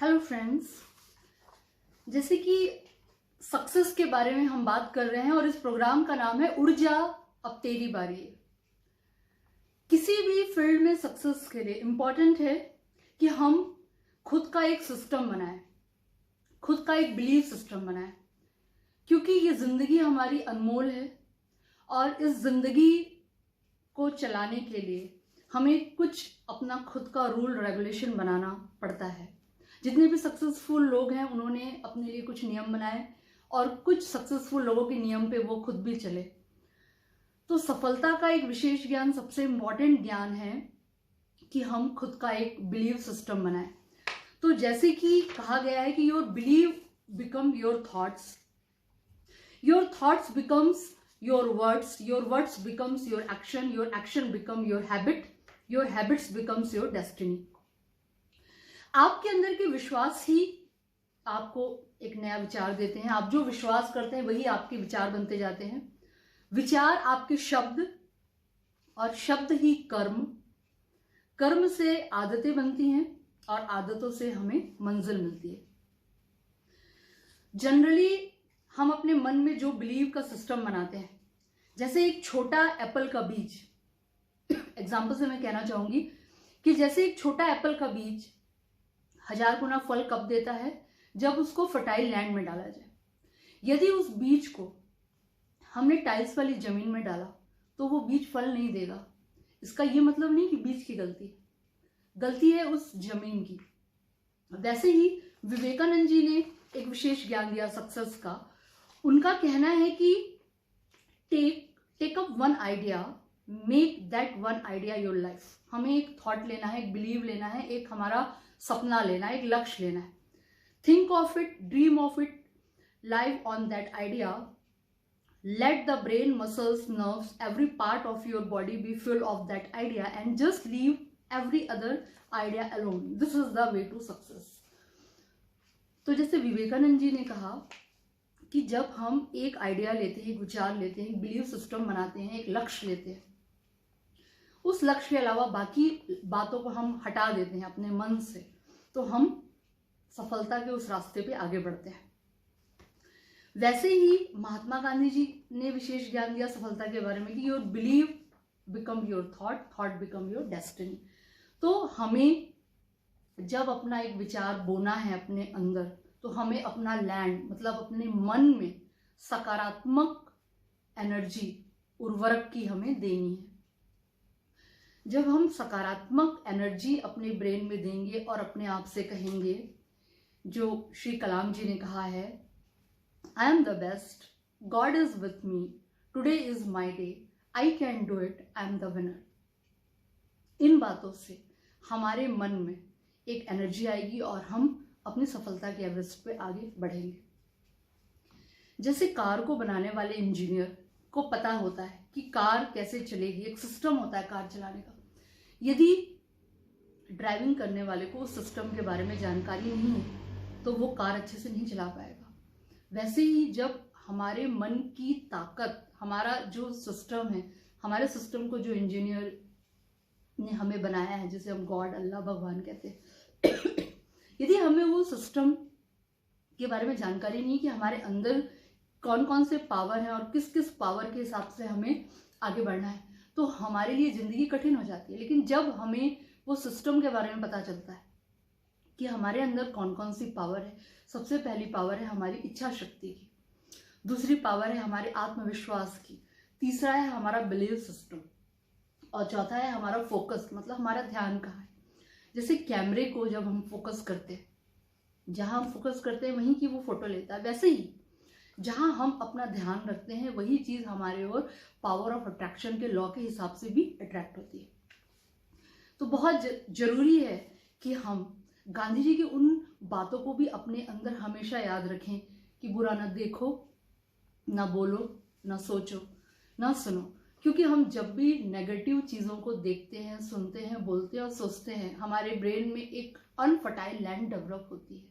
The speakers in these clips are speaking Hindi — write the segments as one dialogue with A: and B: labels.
A: हेलो फ्रेंड्स, जैसे कि सक्सेस के बारे में हम बात कर रहे हैं और इस प्रोग्राम का नाम है उड़ जा अब तेरी बारी है। किसी भी फील्ड में सक्सेस के लिए इम्पॉर्टेंट है कि हम खुद का एक सिस्टम बनाएं, खुद का एक बिलीफ सिस्टम बनाएं, क्योंकि ये जिंदगी हमारी अनमोल है और इस जिंदगी को चलाने के लिए हमें कुछ अपना खुद का रूल रेगुलेशन बनाना पड़ता है। जितने भी सक्सेसफुल लोग हैं उन्होंने अपने लिए कुछ नियम बनाए और कुछ सक्सेसफुल लोगों के नियम पे वो खुद भी चले। तो सफलता का एक विशेष ज्ञान, सबसे इम्पॉर्टेंट ज्ञान है कि हम खुद का एक बिलीव सिस्टम बनाएं। तो जैसे कि कहा गया है कि your believe become your thoughts becomes your words becomes your action become your habit, your habits becomes your destiny। आपके अंदर के विश्वास ही आपको एक नया विचार देते हैं। आप जो विश्वास करते हैं वही आपके विचार बनते जाते हैं। विचार आपके शब्द और शब्द ही कर्म से आदतें बनती हैं और आदतों से हमें मंजिल मिलती है। जनरली हम अपने मन में जो बिलीव का सिस्टम बनाते हैं, जैसे एक छोटा एप्पल का बीज, एग्जाम्पल से मैं कहना चाहूंगी कि जैसे एक छोटा एप्पल का बीज 1000 गुना फल कब देता है, जब उसको फर्टाइल लैंड में डाला जाए। यदि उस बीज को हमने टाइल्स वाली जमीन में डाला तो वो बीज फल नहीं देगा। इसका ये मतलब नहीं कि बीज की गलती है उस जमीन की। वैसे ही विवेकानंद जी ने एक विशेष ज्ञान दिया सक्सेस का। उनका कहना है कि take up one idea, make that one idea your life. हमें एक थॉट लेना है, एक बिलीव लेना है, एक हमारा सपना लेना है, एक लक्ष्य लेना है। Think of it, dream of it, live on that idea. Let the brain, muscles, nerves, every part of your body be full of that idea and just leave every other idea alone. This is the way to success. तो जैसे विवेकानंद जी ने कहा कि जब हम एक आइडिया लेते हैं, एक विचार लेते हैं, एक बिलीव सिस्टम बनाते हैं, एक लक्ष्य लेते हैं, उस लक्ष्य के अलावा बाकी बातों को हम हटा देते हैं अपने मन से, तो हम सफलता के उस रास्ते पे आगे बढ़ते हैं। वैसे ही महात्मा गांधी जी ने विशेष ज्ञान दिया सफलता के बारे में कि your believe become your thought become your destiny. तो हमें जब अपना एक विचार बोना है अपने अंदर, तो हमें अपना लैंड, मतलब अपने मन में सकारात्मक एनर्जी, उर्वरक की हमें देनी है। जब हम सकारात्मक एनर्जी अपने ब्रेन में देंगे और अपने आप से कहेंगे जो श्री कलाम जी ने कहा है, I am the best, God is with me, today is my day, I can do it, I am the winner. इन बातों से हमारे मन में एक एनर्जी आएगी और हम अपनी सफलता के एवरेस्ट पे आगे बढ़ेंगे। जैसे कार को बनाने वाले इंजीनियर को पता होता है कि कार कैसे चलेगी, एक सिस्टम होता है कार चलाने का। यदि ड्राइविंग करने वाले को उस सिस्टम के बारे में जानकारी नहीं है तो वो कार अच्छे से नहीं चला पाएगा। वैसे ही जब हमारे मन की ताकत, हमारा जो सिस्टम है, हमारे सिस्टम को जो इंजीनियर ने हमें बनाया है, जिसे हम गॉड, अल्लाह, भगवान कहते हैं, यदि हमें वो सिस्टम के बारे में जानकारी नहीं कि हमारे अंदर कौन कौन से पावर हैं और किस किस पावर के हिसाब से हमें आगे बढ़ना है, तो हमारे लिए जिंदगी कठिन हो जाती है। लेकिन जब हमें वो सिस्टम के बारे में पता चलता है कि हमारे अंदर कौन कौन सी पावर है, सबसे पहली पावर है हमारी इच्छा शक्ति की, दूसरी पावर है हमारे आत्मविश्वास की, तीसरा है हमारा बिलीव सिस्टम और चौथा है हमारा फोकस, मतलब हमारा ध्यान कहाँ है। जैसे कैमरे को जब हम फोकस करते हैं, जहां हम फोकस करते हैं वहीं की वो फोटो लेता है, वैसे ही जहां हम अपना ध्यान रखते हैं वही चीज हमारे ओर पावर ऑफ अट्रैक्शन के लॉ के हिसाब से भी अट्रैक्ट होती है। तो बहुत जरूरी है कि हम गांधी जी की उन बातों को भी अपने अंदर हमेशा याद रखें कि बुरा ना देखो, ना बोलो, ना सोचो, ना सुनो। क्योंकि हम जब भी नेगेटिव चीज़ों को देखते हैं, सुनते हैं, बोलते हैं और सोचते हैं, हमारे ब्रेन में एक अनफर्टाइल लैंड डेवलप होती है।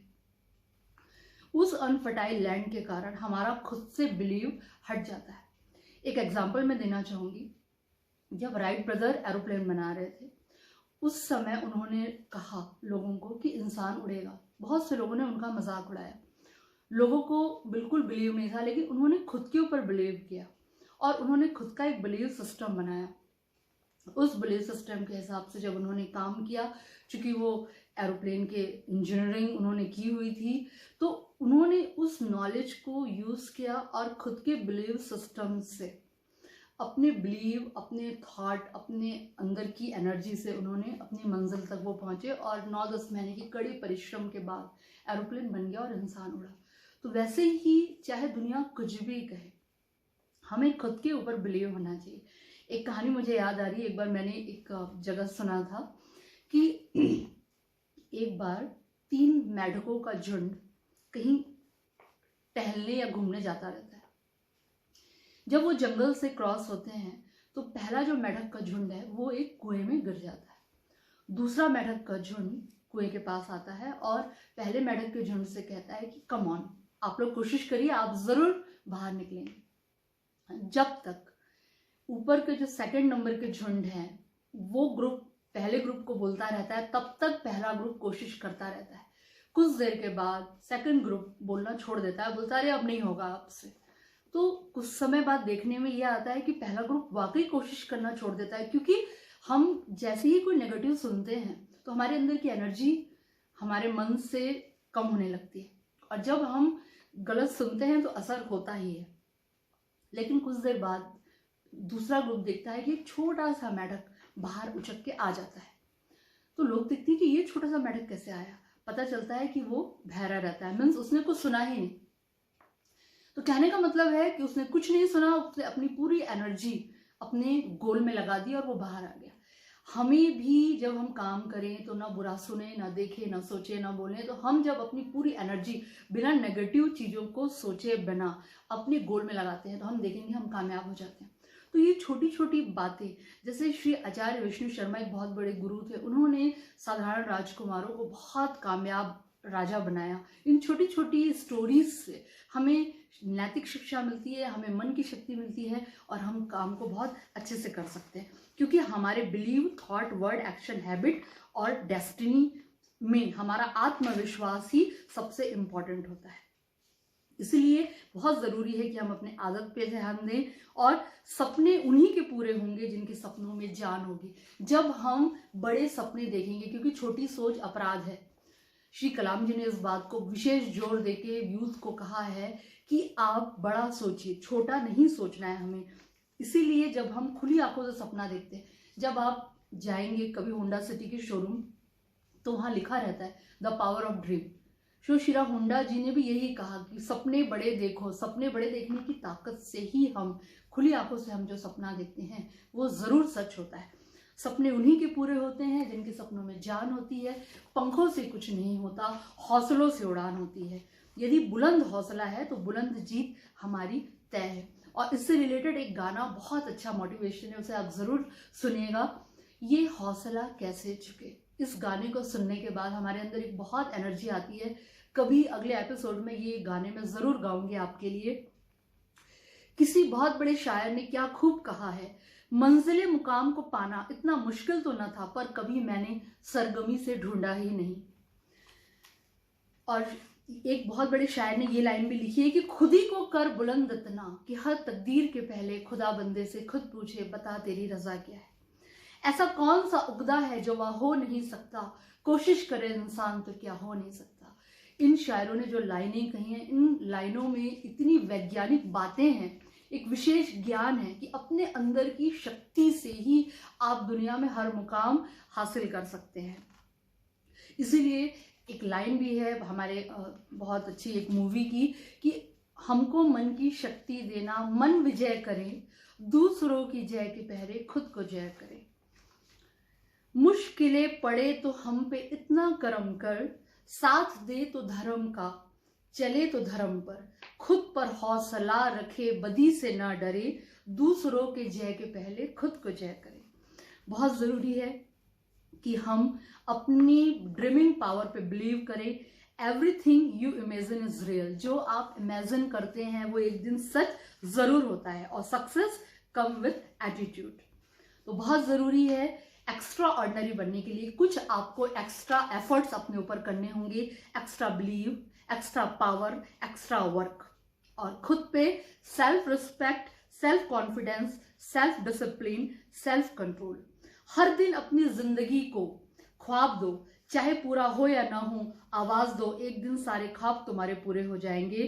A: उस अनफर्टाइल लैंड के कारण हमारा खुद से बिलीव हट जाता है। एक एग्जांपल मैं देना चाहूँगी। जब राइट ब्रदर एरोप्लेन बना रहे थे, उस समय उन्होंने कहा लोगों को कि इंसान उड़ेगा। बहुत से लोगों ने उनका मजाक उड़ाया, लोगों को बिल्कुल बिलीव नहीं था, लेकिन उन्होंने खुद के ऊपर बिलीव किया और उन्होंने खुद का एक बिलीव सिस्टम बनाया। उस बिलीव सिस्टम के हिसाब से जब उन्होंने काम किया, चूंकि वो एरोप्लेन के इंजीनियरिंग उन्होंने की हुई थी, तो उन्होंने उस नॉलेज को यूज किया और खुद के बिलीव सिस्टम से, अपने बिलीव, अपने थॉट, अपने अंदर की एनर्जी से उन्होंने अपनी मंजिल तक वो पहुंचे और 9-10 महीने की कड़ी परिश्रम के बाद एरोप्लेन बन गया और इंसान उड़ा। तो वैसे ही चाहे दुनिया कुछ भी कहे, हमें खुद के ऊपर बिलीव होना चाहिए। एक कहानी मुझे याद आ रही है, एक बार मैंने एक जगह सुना था कि एक बार 3 मेढकों का झुंड कहीं टहलने या घूमने जाता रहता है। जब वो जंगल से क्रॉस होते हैं तो पहला जो मेढक का झुंड है वो एक कुएं में गिर जाता है। दूसरा मेढक का झुंड कुएं के पास आता है और पहले मेढक के झुंड से कहता है कि कम ऑन, आप लोग कोशिश करिए, आप जरूर बाहर निकलेंगे। जब तक ऊपर के जो सेकंड नंबर के झुंड हैं वो ग्रुप पहले ग्रुप को बोलता रहता है, तब तक पहला ग्रुप कोशिश करता रहता है। कुछ देर के बाद सेकंड ग्रुप बोलना छोड़ देता है, बोलता है अब नहीं होगा आपसे। तो कुछ समय बाद देखने में यह आता है कि पहला ग्रुप वाकई कोशिश करना छोड़ देता है, क्योंकि हम जैसे ही कोई नेगेटिव सुनते हैं तो हमारे अंदर की एनर्जी हमारे मन से कम होने लगती है, और जब हम गलत सुनते हैं तो असर होता ही है। लेकिन कुछ देर बाद दूसरा ग्रुप देखता है कि एक छोटा सा मेढक बाहर उछक के आ जाता है। तो लोग देखते हैं कि ये छोटा सा मेढक कैसे आया। पता चलता है कि वो बहरा रहता है, मीन्स उसने कुछ सुना ही नहीं। तो कहने का मतलब है कि उसने कुछ नहीं सुना, उसने अपनी पूरी एनर्जी अपने गोल में लगा दी और वो बाहर आ गया। हमें भी जब हम काम करें तो ना बुरा सुने, ना देखे, ना सोचे, ना बोले, तो हम जब अपनी पूरी एनर्जी बिना नेगेटिव चीज़ों को सोचे बिना अपने गोल में लगाते हैं तो हम देखेंगे हम कामयाब हो जाते हैं। तो ये छोटी छोटी बातें, जैसे श्री आचार्य विष्णु शर्मा एक बहुत बड़े गुरु थे, उन्होंने साधारण राजकुमारों को बहुत कामयाब राजा बनाया। इन छोटी छोटी स्टोरीज से हमें नैतिक शिक्षा मिलती है, हमें मन की शक्ति मिलती है और हम काम को बहुत अच्छे से कर सकते हैं, क्योंकि हमारे believe, thought, word, action, habit और डेस्टिनी में हमारा आत्मविश्वास ही सबसे इम्पोर्टेंट होता है। इसलिए बहुत ज़रूरी है कि हम अपने आदत पे ध्यान दें और सपने उन्हीं के पूरे होंगे जिनके सपनों में जान होगी। जब हम बड़े सपने देखेंगे, क्योंकि छोटी सोच अपराध है। श्री कलाम जी ने इस बात को विशेष जोर देके यूथ को कहा है कि आप बड़ा सोचिए, छोटा नहीं सोचना है हमें। इसीलिए जब हम खुली आंखों से सपना देखते हैं, जब आप जाएंगे कभी होंडा सिटी के शोरूम तो वहाँ लिखा रहता है द पावर ऑफ ड्रीम। शिरा होंडा जी ने भी यही कहा कि सपने बड़े देखो, सपने बड़े देखने की ताकत से ही हम खुली आंखों से हम जो सपना देखते हैं वो जरूर सच होता है। सपने उन्हीं के पूरे होते हैं जिनके सपनों में जान होती है। पंखों से कुछ नहीं होता, हौसलों से उड़ान होती है। यदि बुलंद हौसला है तो बुलंद जीत हमारी तय है। और इससे रिलेटेड एक गाना बहुत अच्छा मोटिवेशन है, उसे आप जरूर सुनिएगा, ये हौसला कैसे झुके। इस गाने को सुनने के बाद हमारे अंदर एक बहुत एनर्जी आती है। कभी अगले एपिसोड में ये गाने में जरूर गाऊंगी आपके लिए। किसी बहुत बड़े शायर ने क्या खूब कहा है, मंजिले मुकाम को पाना इतना मुश्किल तो न था, पर कभी मैंने सरगमी से ढूंढा ही नहीं। और एक बहुत बड़े शायर ने ये लाइन भी लिखी है कि खुद ही को कर बुलंद इतना कि हर तकदीर के पहले खुदा बंदे से खुद पूछे बता तेरी रजा क्या है। ऐसा कौन सा उगदा है जो वह हो नहीं सकता, कोशिश करे इंसान तो क्या हो नहीं सकता। इन शायरों ने जो लाइनें कही हैं, इन लाइनों में इतनी वैज्ञानिक बातें हैं, एक विशेष ज्ञान है कि अपने अंदर की शक्ति से ही आप दुनिया में हर मुकाम हासिल कर सकते हैं। इसीलिए एक लाइन भी है हमारे बहुत अच्छी एक मूवी की कि हमको मन की शक्ति देना, मन विजय करें, दूसरों की जय के पहरे खुद को जय करें। मुश्किलें पड़े तो हम पे इतना करम कर, साथ दे तो धर्म का, चले तो धर्म पर, खुद पर हौसला रखे, बदी से ना डरे, दूसरों के जय के पहले खुद को जय करें। बहुत जरूरी है कि हम अपनी ड्रीमिंग पावर पे बिलीव करें। Everything you imagine is real. जो आप इमेजिन करते हैं वो एक दिन सच जरूर होता है, और सक्सेस कम विथ एटीट्यूड। तो बहुत जरूरी है एक्स्ट्रा ऑर्डिनरी बनने के लिए कुछ आपको एक्स्ट्रा एफर्ट्स अपने ऊपर करने होंगे, extra believe, extra power, extra work, और खुद पे self respect, self confidence, self discipline, self control. हर दिन अपनी जिंदगी को ख्वाब दो, चाहे पूरा हो या ना हो, आवाज दो, एक दिन सारे ख्वाब तुम्हारे पूरे हो जाएंगे।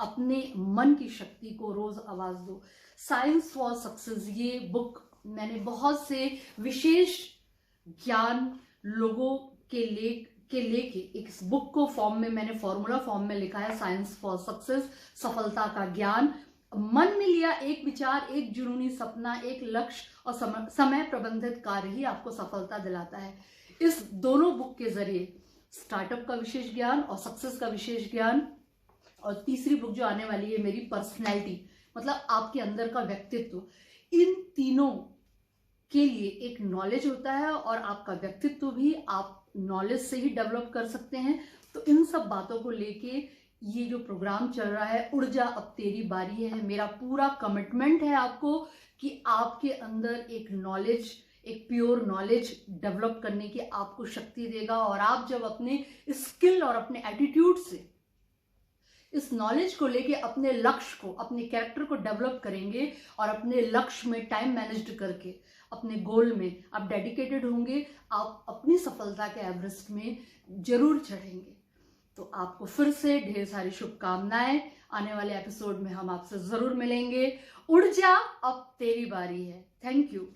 A: अपने मन की शक्ति को रोज आवाज दो। साइंस फॉर सक्सेस, ये बुक मैंने बहुत से विशेष ज्ञान लोगों के लेके इस बुक को फॉर्म में मैंने फॉर्मूला फॉर्म में लिखा है, साइंस फॉर सक्सेस, सफलता का ज्ञान। मन में लिया एक विचार, एक जुनूनी सपना, एक लक्ष्य और समय प्रबंधित कार्य ही आपको सफलता दिलाता है। इस दोनों बुक के जरिए स्टार्टअप का विशेष ज्ञान और सक्सेस का विशेष ज्ञान, और तीसरी बुक जो आने वाली है मेरी, पर्सनैलिटी, मतलब आपके अंदर का व्यक्तित्व, इन तीनों के लिए एक नॉलेज होता है और आपका व्यक्तित्व भी आप नॉलेज से ही डेवलप कर सकते हैं। तो इन सब बातों को लेके ये जो प्रोग्राम चल रहा है, उड़ जा अब तेरी बारी है, मेरा पूरा कमिटमेंट है आपको कि आपके अंदर एक नॉलेज, एक प्योर नॉलेज डेवलप करने की आपको शक्ति देगा। और आप जब अपने स्किल और अपने एटीट्यूड से इस नॉलेज को लेके अपने लक्ष्य को, अपने कैरेक्टर को डेवलप करेंगे और अपने लक्ष्य में टाइम मैनेज्ड करके अपने गोल में आप डेडिकेटेड होंगे, आप अपनी सफलता के एवरेस्ट में जरूर चढ़ेंगे। तो आपको फिर से ढेर सारी शुभकामनाएं। आने वाले एपिसोड में हम आपसे जरूर मिलेंगे। उड़ जा अब तेरी बारी है। Thank you.